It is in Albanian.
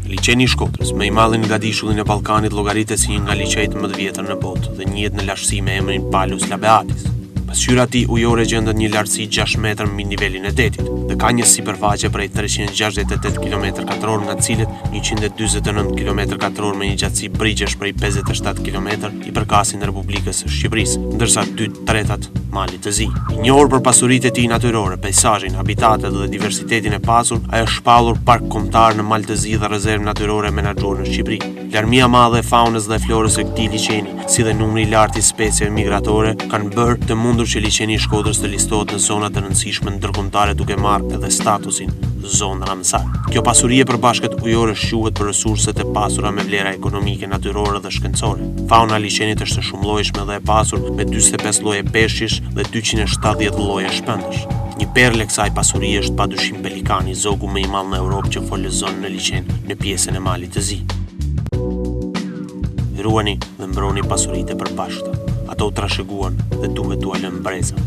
Liçeni i Shkodrës, më i madhi nga dishullin e Ballkanit, llogaritet si një nga liçejt më të vjetër në botë dhe njihet në lagëshsi me emrin Palus Labeatis. Pasqyra e tij ujore gjendet në një lartësi 6 metër mbi nivelin e detit dhe ka një sipërfaqe prej 368 km2, nga cilët 149 km2 me një gjatësi brigjesh prej 57 km i përkasin Republikës së Shqipërisë, ndërsa 2/3 Malit të Zi. I njohur për pasuritë e tij natyrore, peizazhin, habitatet dhe diversitetin e pasur, ai është shpallur park kombëtar në Mal të Zi dhe rezervë natyrore menaxhuar në Shqipëri. Larmia e madhe e faunës dhe florës së këtij liçeni, si dhe numri i lartë i specieve migratore, kanë bërë të mundur që liçeni i Shkodrës të listohet në zonat e rëndësishme ndërkombëtare duke marrë edhe statusin zonë Ramsar. Kjo pasuri e përbashkët ujore shquhet për resurset e pasura me vlera ekonomike, natyrore dhe shkencore. Fauna e liçenit është shumë llojshme dhe e pasur me 45 lloje peshqish dhe 270 lloje shpendësh. Një perle kësaj pasurie është padyshim pelikani, zogu më i madh në Europë që folëzon në liçen në pjesën e Malit të Zi. Ruani dhe mbroni pasuritë e përbashkëta. Ato u trashëguan dhe duhet t'u lënë breza.